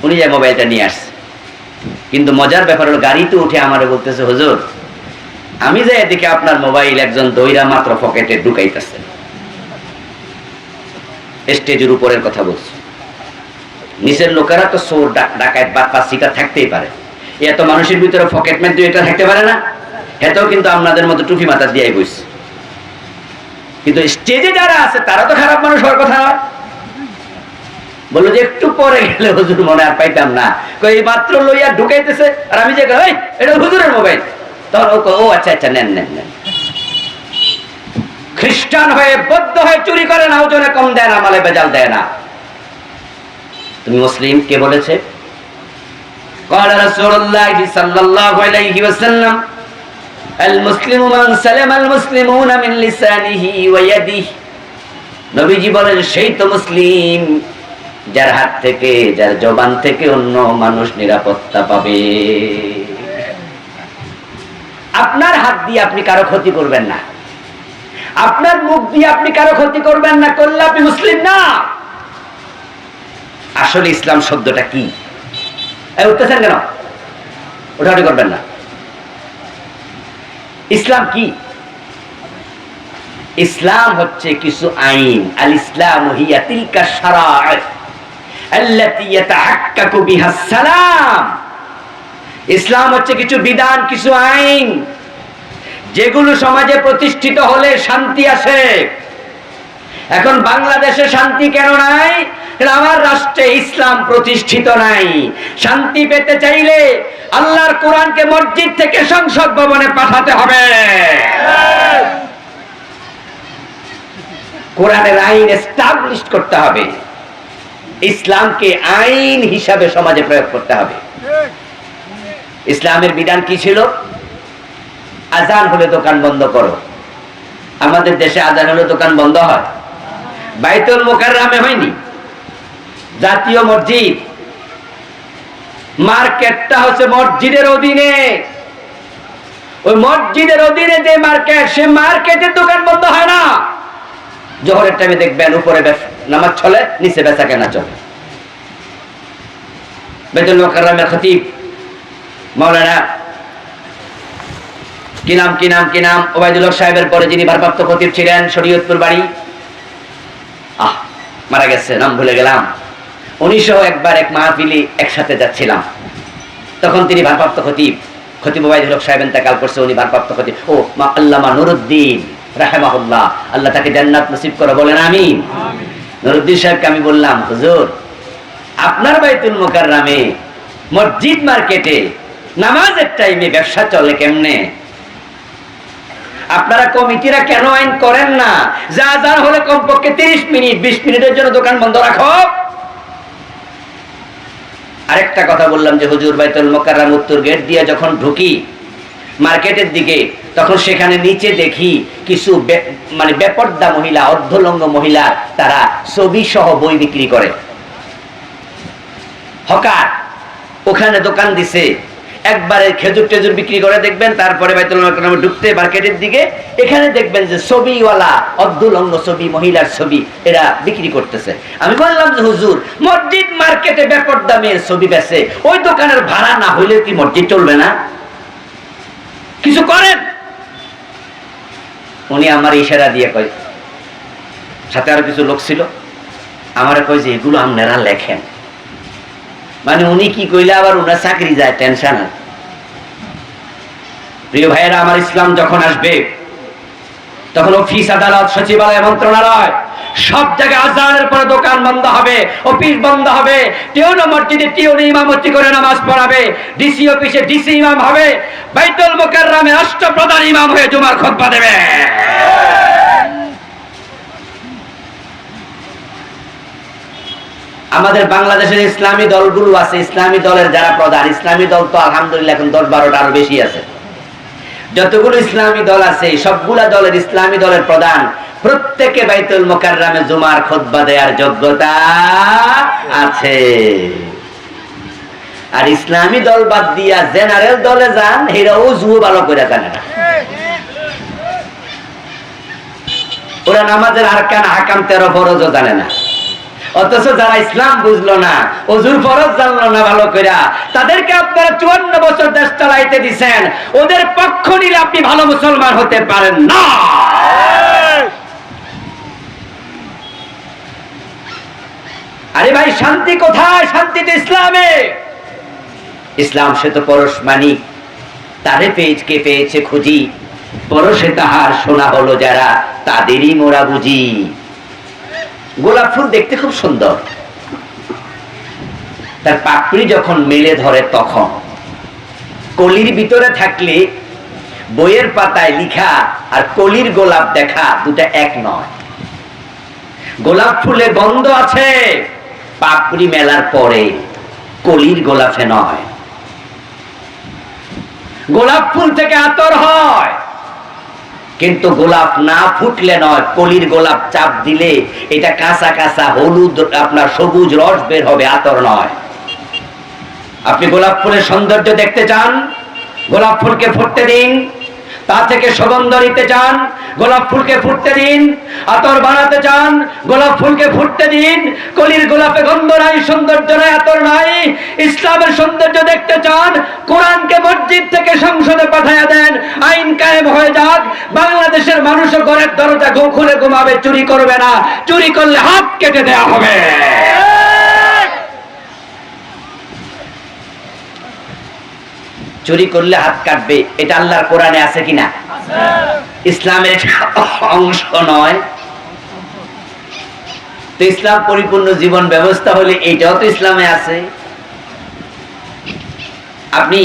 উনি যায় মোবাইলটা নিয়ে আসছে। কিন্তু মজার ব্যাপার হলো গাড়িতে উঠে আমারে বলতেছে হুজুর আমি যাই এদিকে আপনার মোবাইল একজন দইরা মাত্র পকেটে ঢুকাইতেছে। স্টেজের উপরের কথা বলছি, নিচের লোকেরা তো চোর ডাকাত বাটপার শিকার থাকতেই পারে, এত মানুষের ভিতরে পকেটম্যান 2-1টা থাকতে পারে না? এতেও কিন্তু আপনাদের মতো টুপি মাথা দিয়ে বসছে। কিন্তু স্টেজে যারা আছে তারা তো খারাপ মানুষ হওয়ার কথা নয়। বললো যে একটু পরে গেলে হুজুর মনে আর পাইতাম না, এই মাত্র লইয়া ঢুকাইতেছে, আর আমি যে এটা হুজুরের মোবাইল, তখন ও আচ্ছা আচ্ছা নেন নেন নেন। খ্রিস্টান হয়ে বৌদ্ধ হয়ে চুরি করে না, ওজনে কম দেয় না, মালে বেজাল দেয় না। তুমি মুসলিম কে বলেছে? قال رسول الله صلى الله عليه وسلم المسلم من سلم المسلمون من لسانه ويده। নবীজি বলেন সেই তো মুসলিম যার হাত থেকে, যার জবান থেকে অন্য মানুষ নিরাপত্তা পাবে। আপনার হাত দিয়ে আপনি কারো ক্ষতি করবেন না, আপনার মুখ দিয়ে আপনি কারো ক্ষতি করবেন না, করলে আপনি মুসলিম না। আসলে ইসলাম শব্দটা কি? উঠতেছেন কেন? ওঠাউঠি করবেন না। ইসলাম কি? ইসলাম হচ্ছে কিছু আইন। আল ইসলাম হিয়া তিলকা শারা'আ আল্লাতী ইয়াতাহাক্কাকু বিহা সালাম। ইসলাম হচ্ছে কিছু বিধান, কিছু আইন, যেগুলো সমাজে প্রতিষ্ঠিত হলে শান্তি আসে। এখন বাংলাদেশে শান্তি কেন নাই? আমার রাষ্ট্রে ইসলাম প্রতিষ্ঠিত নাই। শান্তি পেতে চাইলে আল্লাহর কোরআনকে মসজিদ থেকে সংসদ ভবনে পাঠাতে হবে। কোরআনের আইন এস্টাবলিশ করতে হবে, ইসলামকে আইন হিসাবে সমাজে প্রয়োগ করতে হবে। ইসলামের বিধান কি ছিল? আজান হলে দোকান বন্ধ করো। আমাদের দেশে আজান হলে দোকান বন্ধ হয়? বাইতুল মুকাররমে হয়নি? জাতীয় মসজিদ, মার্কেটটা হচ্ছে মসজিদের অধীনে। ওই মসজিদের অধীনে যে মার্কেট, সে মার্কেটের দোকান বন্ধ হয় না। জোহরের টাইমে দেখবেন উপরে নামাজ চলে, নিচে বেচা কেনা চলে। বাইতুল মুকাররমের খতিব মাওলানা কি নাম ওবায়দুল হক সাহেবের পরে যিনি ভারপ্রাপ্ত খতিব ছিলেন, শরীয়তপুর বাড়ি, মারা গেছে, নাম ভুলে গেলাম। 1900 একবার এক মাহফিলে একসাথে যাচ্ছিলাম, তখন তিনি ভারপ্রাপ্ত খতিব ওবায়দুল হক সাহেব ইন্তেকাল করছে, উনি ভারপ্রাপ্ত খতিব আল্লামা নুরুদ্দিন রাহিমাহুল্লাহ, আল্লাহ তাকে জান্নাত নসিব করে, বলেন আমিন। নুরুদ্দিন সাহেবকে আমি বললাম, হুজুর আপনার বাইতুল মুকাররমে মসজিদ মার্কেটে নামাজের টাইমে ব্যবসা চলে কেমনে? আপনারা কমিটিরা কেন আইন করেন না যা আজান হলে কমপক্ষে 30 মিনিট 20 মিনিটের জন্য দোকান বন্ধ রাখো? আরেকটা কথা বললাম যে হুজুর বাইতুল মুকাররম উত্তর গেট দিয়ে যখন ঢুকি মার্কেটের দিকে, তখন সেখানে নিচে দেখি কিছু মানে বেপর্দা মহিলা, অর্ধলঙ্গ মহিলা, তারা ছবি সহ বই বিক্রি করে। হকার, ওখানে দোকান দিছে, একবারে খেজুর টেজুর বিক্রি করে দেখবেন, তারপরে বাইতুল মোকাররমে ঢুকতে মার্কেটের দিকে এখানে দেখবেন যে ছবিওয়ালা অর্ধলঙ্গ ছবি, মহিলার ছবি এরা বিক্রি করতেছে। আমি বললাম যে হুজুর, মসজিদ মার্কেটে ব্যাপক দামের ছবি বেচে, ওই দোকানের ভাড়া না হইলে কি মসজিদ চলবে না? কিছু করেন। উনি আমার ইশারা দিয়ে কয়, সাথে আরো কিছু লোক ছিল, আমারে কয় যে এগুলো আপনারা লেখেন। মানে উনি কি কইলে আবার উনার চাকরি যায়, টেনশন। প্রিয় ভাইয়েরা আমার, ইসলাম যখন আসবে তখন অফিস, আদালত, সচিবালয়, মন্ত্রণালয় সব জায়গায় আজানের পরে দোকান বন্ধ হবে, অফিস বন্ধ হবে, টিউনো মসজিদে টিউনো ইমামতি করে নামাজ পড়াবে, ডিসি অফিসে ডিসি ইমাম হবে, বাইতুল মোকাররমে রাষ্ট্রপ্রধান ইমাম হয়ে জুমার খুতবা দেবে। আমাদের বাংলাদেশের ইসলামী দলগুলো আছে, ইসলামী দলের যারা প্রধান, ইসলামী দল তো আলহামদুলিল্লাহ এখন 10-12টা আরো বেশি আছে। যতগুলো ইসলামী দল আছে সবগুলা দলের ইসলামী দলের প্রধান প্রত্যেকে বাইতুল মোকাররমে জুমার খুতবা দেওয়ার যোগ্যতা আছে। আর ইসলামী দল বাদ দিয়া জেনারেল দলে যান, এরা ওযু ভালো করে জানে না, ওরা নামাজের আরকান, হাকাম, 13 ফরজও জানে না। অথচ যারা ইসলাম বুঝলো না, ওযুর ফরজ জানলো না ভালো করে, তাদেরকে আপনারা 54 বছর দেশ চালাইতে দিবেন, ওদের পক্ষ নিলে আপনি ভালো মুসলমান হতে পারেন না। আরে ভাই, শান্তি কোথায়? শান্তি তো ইসলামে। ইসলাম সে তো পরশ মানিক, তারে পেজকে পেয়েছে খুঁজি, পরশে তাহার সোনা হলো যারা, তাদেরই মোরা বুঝি। গোলাপ ফুল দেখতে খুব সুন্দর, তার পাপড়ি যখন মেলে ধরে তখন, কলির ভিতরে থাকলে বইয়ের পাতায় লিখা আর কলির গোলাপ দেখা দুটা এক নয়। গোলাপ ফুলে গন্ধ আছে পাপড়ি মেলার পরে, কলির গোলাপে নয়। গোলাপ ফুল থেকে আতর হয়, কিন্তু গোলাপ না ফুটলে নয়, কলির গোলাপ চাপ দিলে এটা কাঁচা কাঁচা হলুদ আপনার সবুজ রস বের হবে, আতর নয়। আপনি গোলাপ ফুলের সৌন্দর্য দেখতে চান, গোলাপ ফুলকে ফুটতে দিন। তা থেকে সুগন্ধ নিতে চান, গোলাপ ফুলকে ফুটতে দিন। আতর বানাতে চান, গোলাপ ফুলকে ফুটতে দিন। কলির গোলাপে গন্ধ নাই, সৌন্দর্য নাই, আতর নাই। ইসলামের সৌন্দর্য দেখতে চান, কোরআনকে মসজিদ থেকে সংসদে পাঠায়া দেন, আইন কায়েম হয়ে যাক। বাংলাদেশের মানুষও ঘরের দরজা খুলে ঘুমাবে, চুরি করবে না, চুরি করলে হাত কেটে দেওয়া হবে। চুরি করলে হাত কাটবে, এটা আল্লাহর কোরআনে আছে কিনা? ইসলামের অংশ নয় তো। ইসলাম পরিপূর্ণ জীবন ব্যবস্থা হলে এটাও তো ইসলামে আছে। আপনি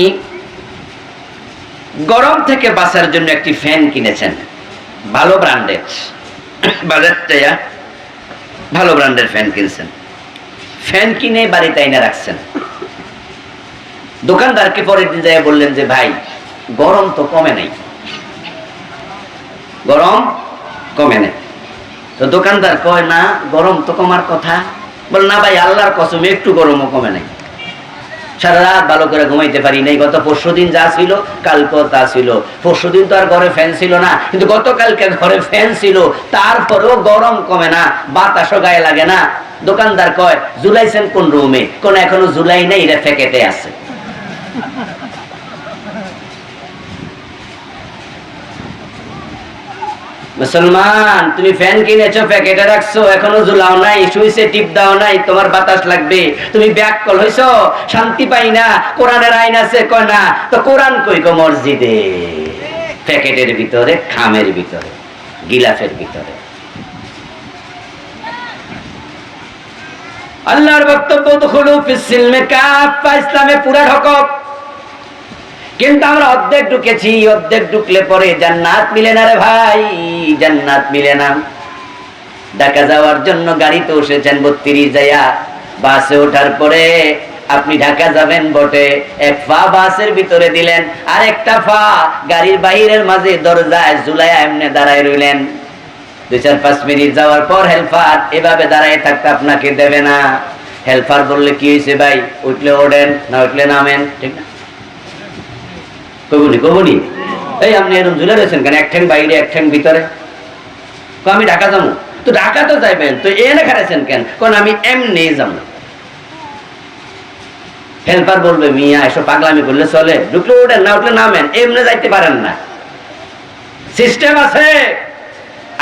গরম থেকে বাঁচার জন্য একটি ফ্যান কিনেছেন, ভালো ব্র্যান্ডের, বাজার থেকে ভালো ব্র্যান্ডের ফ্যান কিনছেন। ফ্যান কিনে বাড়িতে এনে রাখছেন। দোকানদারকে পরের দিন যায় বললেন যে ভাই, গরম তো কমে নাই, গরম কমে নাই। তো দোকানদার কয় না, গরম তো কমার কথা। বল না ভাই, আল্লাহর কসম একটু গরমও কমে নাই, সারা রাত ভালো করে ঘুমাইতে পারি নাই। গত পরশুদিন যা ছিল কালকেও তা ছিল। পরশুদিন তো আর ঘরে ফ্যান ছিল না, কিন্তু গতকালকে ঘরে ফ্যান ছিল, তারপরেও গরম কমে না, বাতাসও গায়ে লাগে না। দোকানদার কয়, জুলাইছেন কোন রুমে? কোন এখনো জুলাই নেই, এটা প্যাকেটে আছে। মুসলমান, তুমি ফ্যান কিনেছো, প্যাকেটে রাখছো, এখনো ঝুলাও নাই, সুইচে টিপ দাও নাই, তোমার বাতাস লাগবে। তুমি ব্যাককল হইছো, শান্তি পাই না, কোরআনের আইন আছে কয় না। তো কোরআন কই গো? মসজিদে, প্যাকেটের ভিতরে, খামের ভিতরে, গিলাফের ভিতরে। আল্লাহর বক্তব্য, দুখুলু ফিস সিলমে কাফা, ইসলামে পুরা ঢোকো। কিন্তু আমরা অর্ধেক ঢুকেছি, অর্ধেক ঢুকলে পরে জান্নাত মিলে না রে ভাই, জান্নাত মিলে না। ঢাকা যাওয়ার জন্য গাড়িতে উঠেছেন 32 যাইয়া, বাসে ওঠার পরে আপনি ঢাকা যাবেন বটে, এক পা বাসের ভিতরে দিলেন, আর একটা পা গাড়ির বাহিরের মাঝে দরজায় ঝুলাইয়া এমনি দাঁড়ায় রইলেন। 2-4-5 মিনিট যাওয়ার পর হেলপার এভাবে দাঁড়ায় থাকতে আপনাকে দেবে না। হেল্পার বললে কি হয়েছে ভাই, উঠলে ওঠেন, না উঠলে নামেন, ঠিক না? কবুনি কবুনি, এই আপনি এরকম ঝুলে রয়েছেন কেন, এক ঠ্যাং বাইরে এক ঠ্যাং ভিতরে? আমি ঢাকা যাবো। তো ঢাকা তো যাইবেন, তো এনে খারাইছেন কেন? কারণ আমি এমনি যাবো। হেল্পার বলবে মিয়া এসব পাগলামি করলে চলে, ঢুকলে ওঠেন, না উঠলে নামেন, এমনি যাইতে পারেন না, সিস্টেম আছে।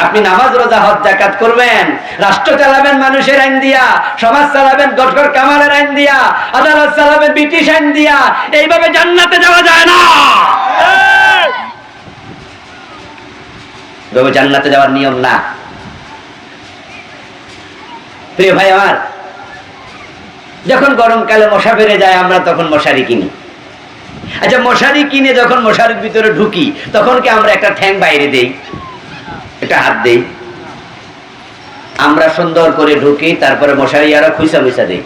আপনি নামাজ রোজা হজ যাকাত করবেন, রাষ্ট্র চালাবেন মানুষের আইন দিয়া, সমাজ চালাবেন গটগট কামালের আইন দিয়া, আদালত চালাবেন ব্রিটিশ আইন দিয়া। এইভাবে জান্নাতে যাওয়া যায় না। জান্নাতে যাওয়ার নিয়ম না। প্রিয় ভাই আমার, যখন গরমকালে মশা বেড়ে যায় আমরা তখন মশারি কিনি। আচ্ছা, মশারি কিনে যখন মশারির ভিতরে ঢুকি তখন কি আমরা একটা ঠ্যাং বাইরে দেই, একটা হাত দেই? আমরা সুন্দর করে ঢুকি, তারপরে মশারি আরো খুঁচা মুচা দেই,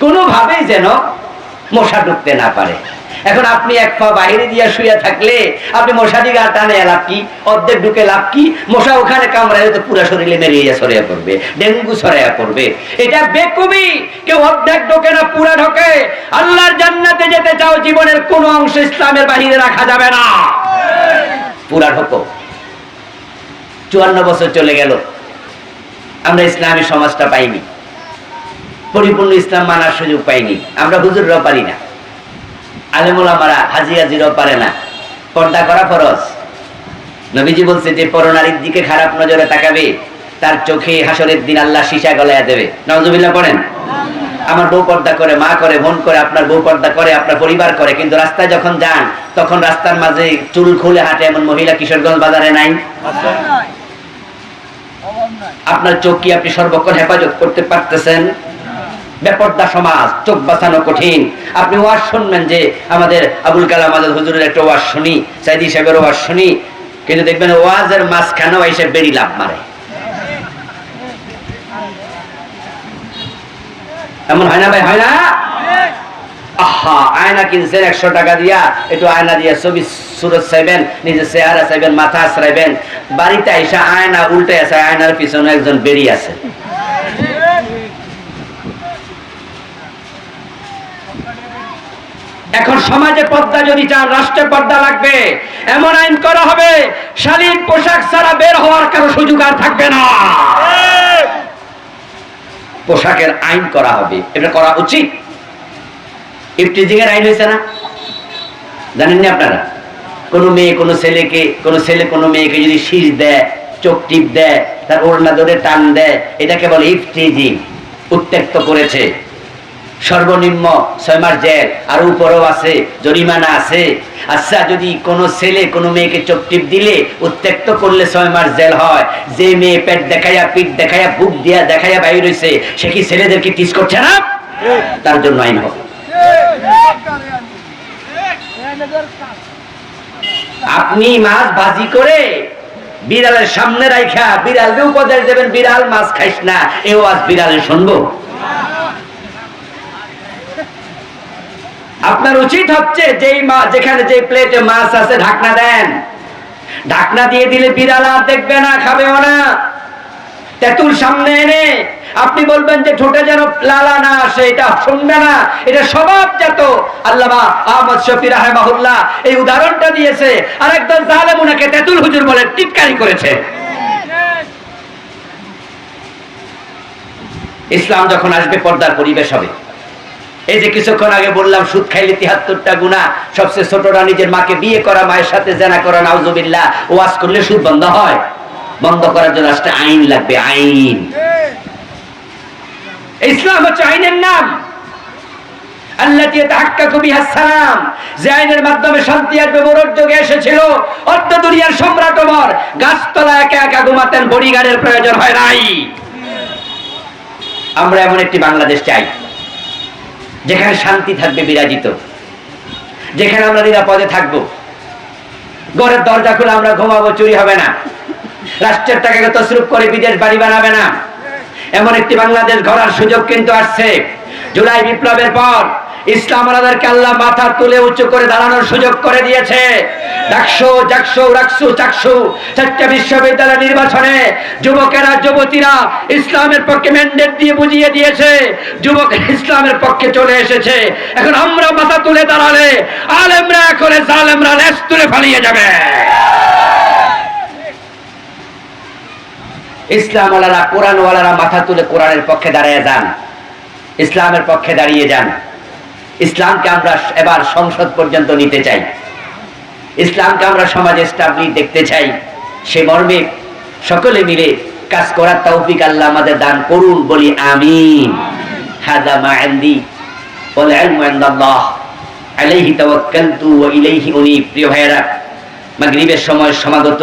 কোনোভাবেই যেন মশা ঢুকতে না পারে। এখন আপনি এক পা বাইরে দিয়ে শুয়ে থাকলে আপনি মশারি গা টানে লাভ কি, অর্ধেক ঢুকে লাভ কি? মশা ওখানে কামড়ায় তো পুরো শরীরে মেরিয়ে ছড়িয়ে পড়বে, ডেঙ্গু ছড়িয়ে পড়বে। এটা বেকুবি, কেউ অর্ধেক ঢোকে না, পুরা ঢোকে। আল্লাহর জান্নাতে যেতে চাও, জীবনের কোন অংশ ইসলামের বাহিরে রাখা যাবে না, পুরা ঢোকো। 54 বছর চলে গেল, আমরা ইসলামী সমাজটা পাইনি, পরিপূর্ণ ইসলাম মানার সুযোগ পাইনি। আমরা হুজুররাও পারি না, আলেমুল আমারা হাজি হাজিরাও পারে না। পর্দা করা ফরজ। নবীজি বলছে যে পরনারীর দিকে খারাপ নজরে তাকাবে তার চোখে হাসরের দিন আল্লাহ সীসা গলায়া দেবে। নাউজুবিল্লাহ পড়েন। আমার বউ পর্দা করে, মা করে, বোন করে, আপনার বউ পর্দা করে, আপনার পরিবার করে, কিন্তু রাস্তায় যখন যান তখন রাস্তার মাঝে চুল খুলে হাঁটে এমন মহিলা কিশোরগঞ্জ বাজারে নাই? আপনার চোখ কি আপনি সর্বক্ষণ হেফাজত করতে পারতেছেন? বেপর্দা সমাজ, চোখ বাঁচানো কঠিন। আপনি ওয়াজ শুনবেন যে আমাদের আবুল কালাম আজাদ হুজুরের একটা ওয়াজ শুনি, সাইদি সাহেবের ওয়াজ শুনি, কিন্তু দেখবেন ওয়াজের মাঝখানেও এসে বেড়ি লাভ মারে। এমন হয় না ভাই, হয় না? আহা, আয়না কিনছেন 100 টাকা দিয়া, একটু আয়না দিয়া ছবি সুরত চাইবেন, নিজের চেহারা চাইবেন, মাথা আশ্রাইবেন, বাড়িতে এসে আয়না উল্টে আছে, আয়নার পিছনে একজন বেরিয়ে আছে। এখন সমাজে পর্দা যদি চান, রাষ্ট্রে পর্দা লাগবে, এমন আইন করা হবে শালীন পোশাক ছাড়া বের হওয়ার কারো সুযোগ আর থাকবে না। পোশাকের আইন করা হবে, এটা করা উচিত। ইফটিজিং এর আইন হয়েছে না, জানেন না আপনারা? কোন মেয়ে কোন ছেলেকে, কোন ছেলে কোন মেয়েকে যদি শীষ দেয়, চোখ টিপ দেয়, তার ওড়না ধরে টান দেয়, এটাকে বলে ইফটিজিং। উত্ত্যক্ত করেছে, সর্বনিম্ন 6 মাস জেল, আর উপরেও আছে, জরিমানা আছে। আচ্ছা, যদি কোন ছেলে কোন মেয়েকে চোখ টিপ দিলে, উত্ত্যক্ত করলে 6 মাস জেল হয়, যে মেয়ে পেট দেখাইয়া, পিঠ দেখাইয়া, বুক দিয়া দেখাইয়া বাইর হইছে, সে কি ছেলেদেরকে টিস করছে না? তার জন্য আইন হবে। আপনি মাছ ভাজি করে বিড়ালের সামনে রাইখা বিড়ালকে উপদেশ দেবেন, বিড়াল মাছ খাইস না, এও আজ বিড়ালে শুনবো? আপনার উচিত হচ্ছে যেই মাছ, যেখানে যে প্লেটে মাছ আছে ঢাকনা দেন, ঢাকনা দিয়ে দিলে বিড়াল আর দেখবে না, খাবেও না। তেঁতুল সামনে এনে আপনি বলবেন যে ঠোঁটে যেন লালা না আসে, এটা শুনবে না, এটা স্বভাবজাত। আল্লামা আহমদ শফি রাহিমাহুল্লাহ এই উদাহরণটা দিয়েছে। আর একদম জালেম উনাকে তেঁতুল হুজুর বলে টিটকারি করেছে। ইসলাম যখন আসবে পর্দার পরিবেশ হবে। এই যে কিছুক্ষণ আগে বললাম সুদ খাইলে 73টা গুনাহ, সবচেয়ে ছোটরা নিজের মাকে বিয়ে করা, মায়ের সাথে জেনা করা, নাউজুবিল্লাহ। ওয়াজ করলে সুদ বন্ধ হয়? বন্ধ করার জন্য একটা আইন লাগবে, আইন। ইসলাম হচ্ছে আইনের নাম, আল্লাতী ইয়াতাহাক্কাকু বিহাস সালাম, যে আইনের মাধ্যমে শান্তি আসবে। বড়র যুগে এসেছিল, অর্ধ দুনিয়ার সম্রাট ওমর গাছতলা একা একা ঘুমাতেন, বডিগার্ডের প্রয়োজন হয় নাই। আমরা এমন একটি বাংলাদেশ চাই যেখানে শান্তি থাকবে বিরাজিত, যেখানে আমরা নিরাপদে থাকবো, ঘরের দরজা খুলে আমরা ঘুমাবো, চুরি হবে না, রাষ্ট্রের টাকাকে তসরুপ করে বিদেশ বাড়ি বানাবে না। এমন একটি বাংলাদেশ গড়ার সুযোগ কিন্তু আসছে। জুলাই বিপ্লবের পর ইসলাম আলাদারকে আল্লাহ মাথা তুলে উঁচু করে দাঁড়ানোর সুযোগ করে দিয়েছে। ডাকসু, জাকসু, রাকসু, চাকসু চারটা বিশ্ববিদ্যালয় নির্বাচনে যুবকেরা যুবতীরা ইসলামের পক্ষে ম্যান্ডেট দিয়ে বুঝিয়ে দিয়েছে, যুবকের ইসলামের পক্ষে চলে এসেছে। এখন আমরা মাথা তুলে দাঁড়ালে আলেমরা করে জালেমরা লেজ তুলে ফালিয়ে যাবে। ইসলাম ওয়ালারা কোরআন ওয়ালারা মাথা তুলে কোরআনের পক্ষে দাঁড়িয়ে যান, ইসলামের পক্ষে দাঁড়িয়ে যান। ইসলামকে আমরা এবার সংসদ পর্যন্ত নিতে চাই, ইসলামকে আমরা সমাজে স্টাবলিশ দেখতে চাই। সে মর্মে সকলে মিলে কাজ করার তৌফিক আল্লাহ আমাদের দান করুন, বলি আমিন। হাযা মা ইনদি ওয়াল ইলমু ইনদাল্লাহ আলাইহি তাওয়াক্কালতু ওয়া ইলাইহি উনীব। প্রিয় ভাইয়েরা, মাগরিবের সময় সমাগত।